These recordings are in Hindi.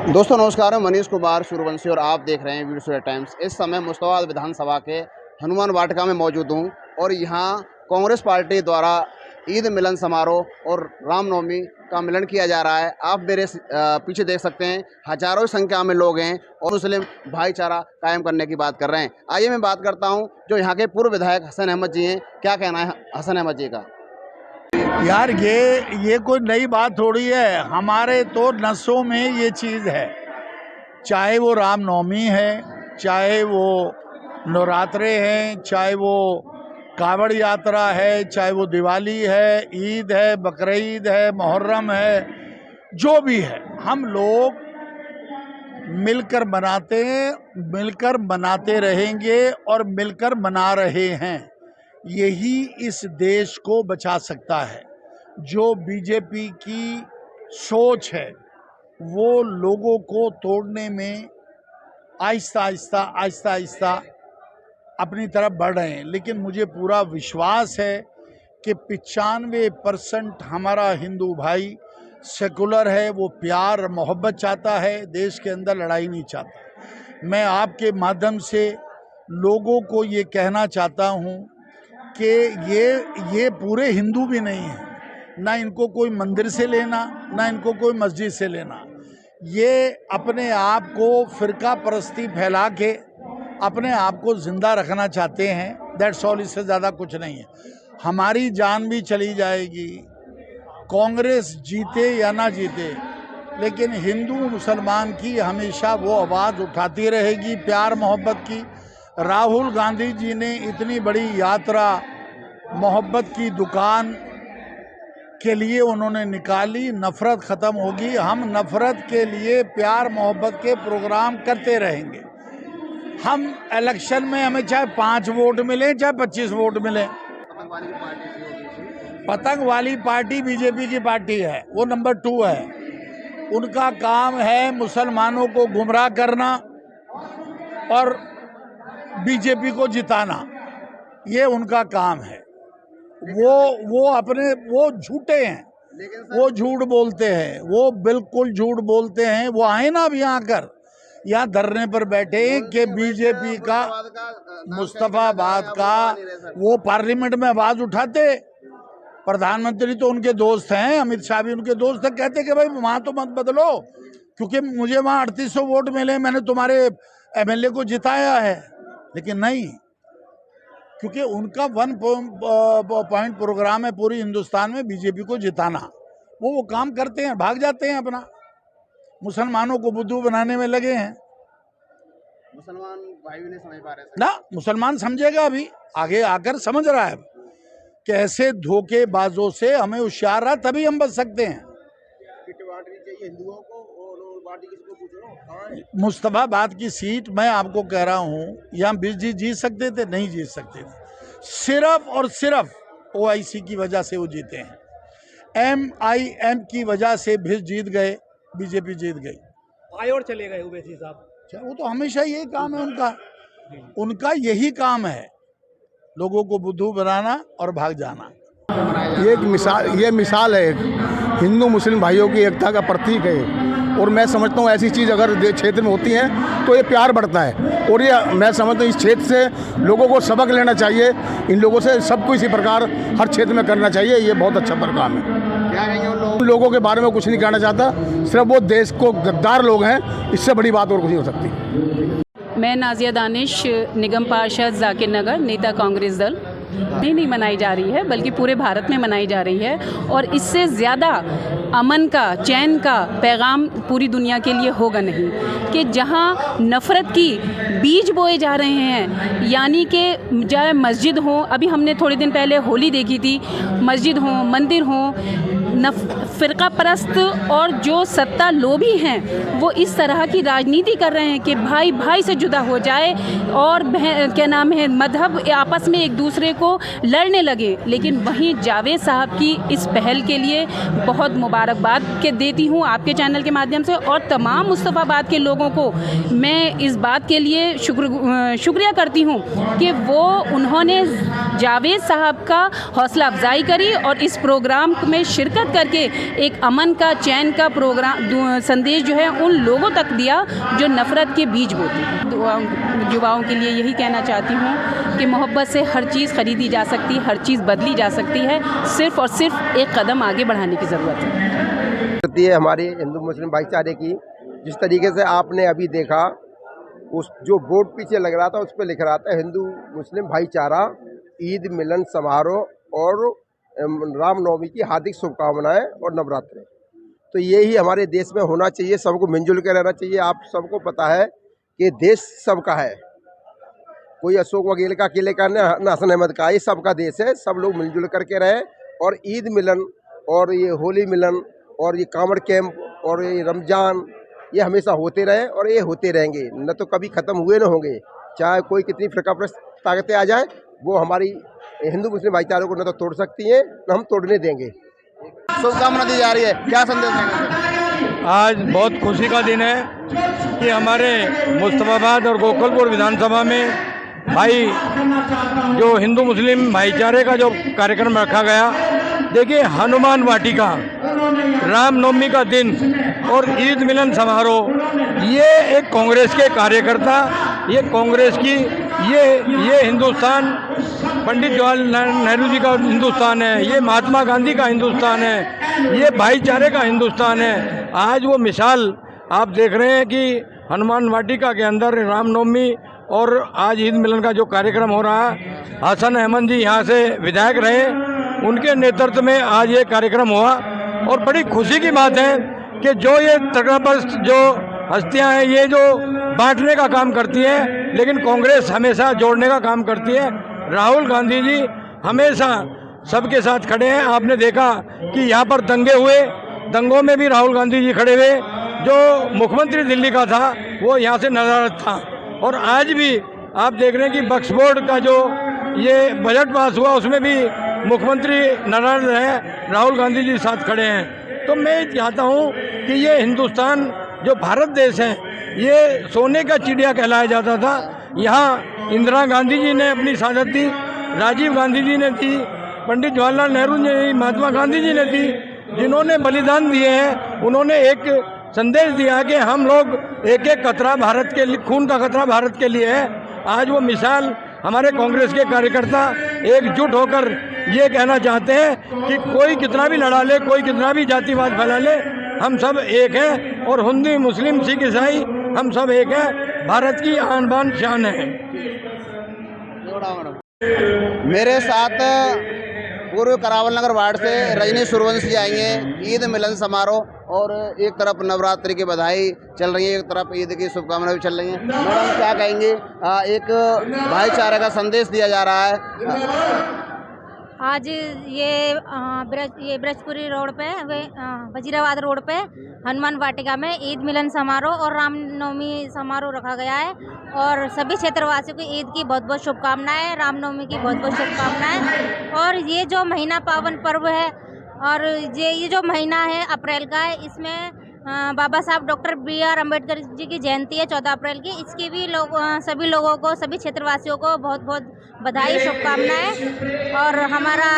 दोस्तों नमस्कार, मैं मनीष कुमार सूर्यवंशी और आप देख रहे हैं वीडियो सूर्य टाइम्स। इस समय मुश्ताबाद विधानसभा के हनुमान वाटिका में मौजूद हूं और यहां कांग्रेस पार्टी द्वारा ईद मिलन समारोह और रामनवमी का मिलन किया जा रहा है। आप मेरे पीछे देख सकते हैं, हजारों की संख्या में लोग हैं और मुस्लिम भाईचारा कायम करने की बात कर रहे हैं। आइए मैं बात करता हूँ जो यहाँ के पूर्व विधायक हसन अहमद जी हैं। क्या कहना है हसन अहमद जी का? यार ये कोई नई बात थोड़ी है, हमारे तो नसों में ये चीज़ है। चाहे वो रामनवमी है, चाहे वो नवरात्रे हैं, चाहे वो कावड़ यात्रा है, चाहे वो दिवाली है, ईद है, बकरीद है, मुहर्रम है, जो भी है, हम लोग मिलकर मनाते हैं, मिलकर मनाते रहेंगे और मिलकर मना रहे हैं। यही इस देश को बचा सकता है। जो बीजेपी की सोच है वो लोगों को तोड़ने में आहिस्ता आहिस्ता अपनी तरफ बढ़ रहे हैं, लेकिन मुझे पूरा विश्वास है कि 95% हमारा हिंदू भाई सेकुलर है, वो प्यार मोहब्बत चाहता है, देश के अंदर लड़ाई नहीं चाहता। मैं आपके माध्यम से लोगों को ये कहना चाहता हूँ कि ये पूरे हिंदू भी नहीं हैं, ना इनको कोई मंदिर से लेना, ना इनको कोई मस्जिद से लेना। ये अपने आप को फ़िरका परस्ती फैला के अपने आप को ज़िंदा रखना चाहते हैं। दैट्स ऑल, इससे ज़्यादा कुछ नहीं है। हमारी जान भी चली जाएगी, कांग्रेस जीते या ना जीते, लेकिन हिंदू मुसलमान की हमेशा वो आवाज़ उठाती रहेगी प्यार मोहब्बत की। राहुल गांधी जी ने इतनी बड़ी यात्रा मोहब्बत की दुकान के लिए उन्होंने निकाली, नफ़रत ख़त्म होगी। हम नफ़रत के लिए प्यार मोहब्बत के प्रोग्राम करते रहेंगे। हम इलेक्शन में हमें चाहे 5 वोट मिले, चाहे 25 वोट मिले। पतंग वाली पार्टी बीजेपी की पार्टी है, वो नंबर 2 है। उनका काम है मुसलमानों को गुमराह करना और बीजेपी को जिताना, ये उनका काम है। वो झूठे हैं, वो झूठ बोलते हैं, वो बिल्कुल झूठ बोलते हैं। वो आए ना अभी यहाँ धरने पर बैठे कि बीजेपी का मुस्तफाबाद का वो पार्लियामेंट में आवाज़ उठाते। प्रधानमंत्री तो उनके दोस्त हैं, अमित शाह भी उनके दोस्त हैं। कहते कि भाई वहाँ तो मत बदलो क्योंकि मुझे वहाँ 3800 वोट मिले, मैंने तुम्हारे एमएलए को जिताया है। लेकिन नहीं, क्योंकि उनका 1 पॉइंट प्रोग्राम है पूरी हिंदुस्तान में बीजेपी को जिताना। वो काम करते हैं, भाग जाते हैं अपना, मुसलमानों को बुद्धू बनाने में लगे हैं। मुसलमान भाई भी नहीं समझ पा रहे ना, मुसलमान समझेगा, अभी आगे आकर समझ रहा है कि ऐसे धोखेबाजों से हमें होशियार रहा, तभी हम बच सकते हैं। हिंदुओं को मुस्तफाबाद की सीट मैं आपको कह रहा हूँ, यहाँ बीजेपी जीत सकते थे, नहीं जीत सकते थे। सिर्फ और सिर्फ ओआईसी की वजह से वो जीते हैं। MIM की वजह से भी जीत गए, बीजेपी जीत गई। आए और चले गए ओवैसी साहब। वो तो हमेशा यही काम है उनका यही काम है, लोगों को बुद्धू बनाना और भाग जाना। ये मिसाल है, हिंदू मुस्लिम भाइयों की एकता का प्रतीक है। और मैं समझता हूँ ऐसी चीज़ अगर क्षेत्र में होती है तो ये प्यार बढ़ता है। और ये मैं समझता हूँ इस क्षेत्र से लोगों को सबक लेना चाहिए। इन लोगों से सबको इसी प्रकार हर क्षेत्र में करना चाहिए। ये बहुत अच्छा प्रोग्राम है। क्या कहेंगे उन लोगों के बारे में कुछ नहीं कहना चाहता, सिर्फ वो देश को गद्दार लोग हैं, इससे बड़ी बात और कुछ नहीं हो सकती। मैं नाजिया दानिश, निगम पार्षद जाकिर नगर, नेता कांग्रेस दल। नहीं मनाई जा रही है, बल्कि पूरे भारत में मनाई जा रही है और इससे ज़्यादा अमन का, चैन का पैगाम पूरी दुनिया के लिए होगा नहीं। कि जहां नफ़रत की बीज बोए जा रहे हैं, यानी कि चाहे मस्जिद हो, अभी हमने थोड़े दिन पहले होली देखी थी, मस्जिद हो, मंदिर हो, फ़िरका परस्त और जो सत्ता लोभी हैं वो इस तरह की राजनीति कर रहे हैं कि भाई भाई से जुदा हो जाए और क्या नाम है मजहब आपस में एक दूसरे को लड़ने लगे। लेकिन वहीं जावेद साहब की इस पहल के लिए बहुत मुबारकबाद के देती हूँ आपके चैनल के माध्यम से, और तमाम मुस्तफ़ाबाद के लोगों को मैं इस बात के लिए शुक्रिया करती हूँ कि वो उन्होंने जावेद साहब का हौसला अफजाई करी और इस प्रोग्राम में शिरकत हिम्मत करके एक अमन का, चैन का प्रोग्राम संदेश जो है उन लोगों तक दिया जो नफ़रत के बीज बोते हैं। युवाओं के लिए यही कहना चाहती हूँ कि मोहब्बत से हर चीज़ ख़रीदी जा सकती है, हर चीज़ बदली जा सकती है, सिर्फ़ और सिर्फ एक कदम आगे बढ़ाने की ज़रूरत है। हमारे हिंदू मुस्लिम भाईचारे की, जिस तरीके से आपने अभी देखा, उस जो बोर्ड पीछे लग रहा था उस पर लिख रहा था हिंदू मुस्लिम भाईचारा, ईद मिलन समारोह और रामनवमी की हार्दिक शुभकामनाएं और नवरात्रि। तो यही हमारे देश में होना चाहिए, सबको मिलजुल कर रहना चाहिए। आप सबको पता है कि देश सबका है, कोई अशोक वगैरह का अकेले का न हसन अहमद का, ये सबका देश है। सब लोग मिलजुल करके रहे और ईद मिलन और ये होली मिलन और ये कांवड़ कैंप और ये रमज़ान, ये हमेशा होते रहे और ये होते रहेंगे, न तो कभी ख़त्म हुए न होंगे। चाहे कोई कितनी फ़िरकाप्रस्त ताकतें आ जाए, वो हमारी हिंदू मुस्लिम भाईचारे को न तो तोड़ सकती हैं न हम तोड़ने देंगे। शुभकामना दी जा रही है, क्या संदेश देंगे? आज बहुत खुशी का दिन है कि हमारे मुस्तफाबाद और गोकुलपुर विधानसभा में भाई जो हिंदू मुस्लिम भाईचारे का जो कार्यक्रम रखा गया, देखिए हनुमान वाटिका, रामनवमी का दिन और ईद मिलन समारोह, ये एक कांग्रेस के कार्यकर्ता, ये कांग्रेस की ये हिंदुस्तान पंडित जवाहरलाल नेहरू जी का हिंदुस्तान है, ये महात्मा गांधी का हिंदुस्तान है, ये भाईचारे का हिंदुस्तान है। आज वो मिसाल आप देख रहे हैं कि हनुमान वाटिका के अंदर रामनवमी और आज ईद मिलन का जो कार्यक्रम हो रहा है, हसन अहमद जी यहाँ से विधायक रहे, उनके नेतृत्व में आज ये कार्यक्रम हुआ। और बड़ी खुशी की बात है कि जो ये तटस्थ जो हस्तियाँ हैं, ये जो बांटने का काम करती हैं, लेकिन कांग्रेस हमेशा जोड़ने का काम करती है। राहुल गांधी जी हमेशा सबके साथ खड़े हैं। आपने देखा कि यहाँ पर दंगे हुए, दंगों में भी राहुल गांधी जी खड़े हुए। जो मुख्यमंत्री दिल्ली का था वो यहाँ से नदारद था। और आज भी आप देख रहे हैं कि वक्फ बोर्ड का जो ये बजट पास हुआ, उसमें भी मुख्यमंत्री नदारद है, राहुल गांधी जी साथ खड़े हैं। तो मैं चाहता हूँ कि ये हिंदुस्तान जो भारत देश है, ये सोने का चिड़िया कहलाया जाता था। यहाँ इंदिरा गांधी जी ने अपनी शहादत दी, राजीव गांधी जी ने दी, पंडित जवाहरलाल नेहरू ने दी, महात्मा गांधी जी ने दी। जिन्होंने बलिदान दिए हैं, उन्होंने एक संदेश दिया कि हम लोग एक एक कतरा भारत के लिए, खून का कतरा भारत के लिए है। आज वो मिसाल हमारे कांग्रेस के कार्यकर्ता एकजुट होकर ये कहना चाहते हैं कि कोई कितना भी लड़ा ले, कोई कितना भी जातिवाद फैला ले, हम सब एक हैं। और हिंदू मुस्लिम सिख ईसाई हम सब एक हैं। भारत की आन बान शान है। मेरे साथ पूर्व करावल नगर वार्ड से रजनी सूर्यवंशी आई हैं। ईद मिलन समारोह और एक तरफ नवरात्रि की बधाई चल रही है, एक तरफ ईद की शुभकामनाएं भी चल रही हैं। मैडम क्या कहेंगे? एक भाईचारे का संदेश दिया जा रहा है। आज ये ब्रजपुरी रोड पे, वजीराबाद रोड पे हनुमान वाटिका में ईद मिलन समारोह और रामनवमी समारोह रखा गया है। और सभी क्षेत्रवासियों को ईद की बहुत बहुत शुभकामनाएं, रामनवमी की बहुत बहुत शुभकामनाएं। और ये जो महीना पावन पर्व है और ये जो महीना है अप्रैल का है, इसमें बाबा साहब डॉक्टर BR अम्बेडकर जी की जयंती है 14 अप्रैल की। इसकी भी सभी लोगों को, सभी क्षेत्रवासियों को बहुत बहुत बधाई, शुभकामनाएं। और हमारा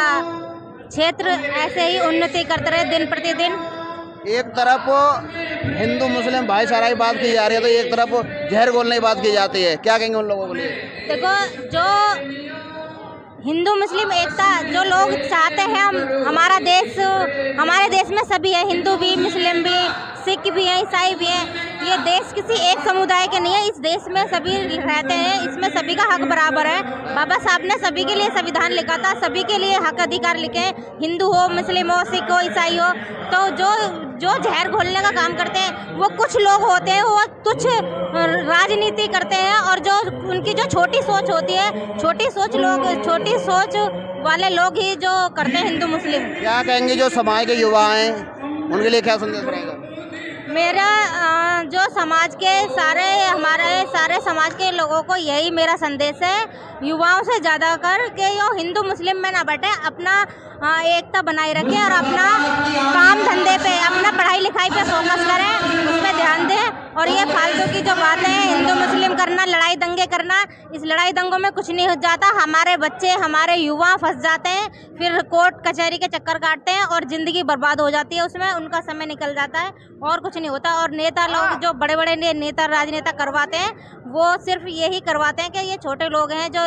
क्षेत्र ऐसे ही उन्नति करते रहे दिन प्रतिदिन। एक तरफ हिंदू मुस्लिम भाईचारा की बात की जा रही है, तो एक तरफ जहर घोलने की बात की जाती है। क्या कहेंगे उन लोगों के लिए? देखो, जो हिंदू मुस्लिम एकता जो लोग चाहते हैं, हमारे देश में सभी है, हिंदू भी, मुस्लिम भी, सिख भी हैं, ईसाई भी हैं। ये देश किसी एक समुदाय के नहीं है, इस देश में सभी रहते हैं, इसमें सभी का हक बराबर है। बाबा साहब ने सभी के लिए संविधान लिखा था, सभी के लिए हक अधिकार लिखे हैं, हिंदू हो, मुस्लिम हो, सिख हो, ईसाई हो। तो जो जहर घोलने का काम करते हैं वो कुछ लोग होते हैं, वो कुछ राजनीति करते हैं। और जो उनकी जो छोटी सोच होती है, छोटी सोच वाले लोग ही जो करते हैं हिंदू मुस्लिम। क्या कहेंगे जो समाज के युवा हैं, उनके लिए क्या संदेश रहेगा? मेरा जो समाज के हमारे सारे समाज के लोगों को यही मेरा संदेश है, युवाओं से ज़्यादा कर के यो हिंदू मुस्लिम में ना बैठे, अपना एकता बनाए रखें और अपना काम धंधे पे, अपना पढ़ाई लिखाई पे फोकस करें, उस पर ध्यान दें। और ये फालतू की जो बातें हैं हिंदू मुस्लिम करना इतना लड़ाई दंगे करना, इस लड़ाई दंगों में कुछ नहीं हो जाता। हमारे बच्चे, हमारे युवा फंस जाते हैं, फिर कोर्ट कचहरी के चक्कर काटते हैं और ज़िंदगी बर्बाद हो जाती है, उसमें उनका समय निकल जाता है और कुछ नहीं होता। और नेता लोग जो बड़े बड़े नेता राजनेता करवाते हैं, वो सिर्फ यही करवाते हैं कि ये छोटे लोग हैं जो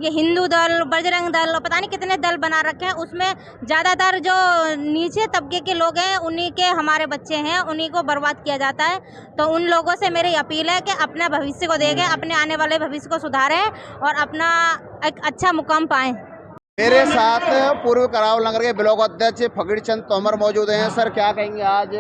ये हिंदू दल, बजरंग दल, पता नहीं कितने दल बना रखे हैं, उसमें ज़्यादातर जो नीचे तबके के लोग हैं उन्हीं के हमारे बच्चे हैं, उन्हीं को बर्बाद किया जाता है। तो उन लोगों से मेरी अपील है कि अपने भविष्य को देखें, अपने आने वाले भविष्य को सुधारें और अपना एक अच्छा मुकाम पाएं। मेरे साथ पूर्व करावल नगर के ब्लॉक अध्यक्ष फकीर चंद तोमर मौजूद हैं। सर, क्या कहेंगे, आज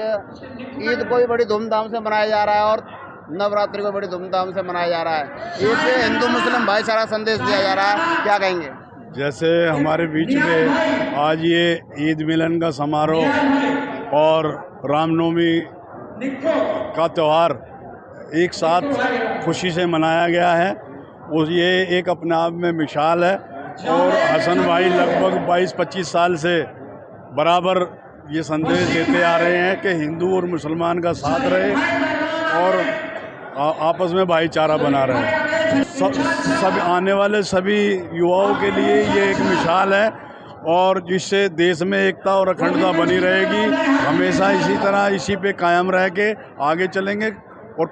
ईद को भी बड़ी धूमधाम से मनाया जा रहा है और नवरात्रि को बड़ी धूमधाम से मनाया जा रहा है, एक हिंदू मुस्लिम भाईचारा संदेश दिया जा रहा है, क्या कहेंगे? जैसे हमारे बीच में आज ये ईद मिलन का समारोह और रामनवमी का त्यौहार एक साथ खुशी से मनाया गया है, और ये एक अपने आप में मिसाल है। और हसन भाई लगभग 22-25 साल से बराबर ये संदेश देते आ रहे हैं कि हिंदू और मुसलमान का साथ रहे और आपस में भाईचारा बना रहे। सब आने वाले सभी युवाओं के लिए ये एक मिसाल है, और जिससे देश में एकता और अखंडता बनी रहेगी। हमेशा इसी तरह इसी पे कायम रह के आगे चलेंगे और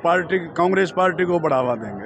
कांग्रेस पार्टी को बढ़ावा देंगे।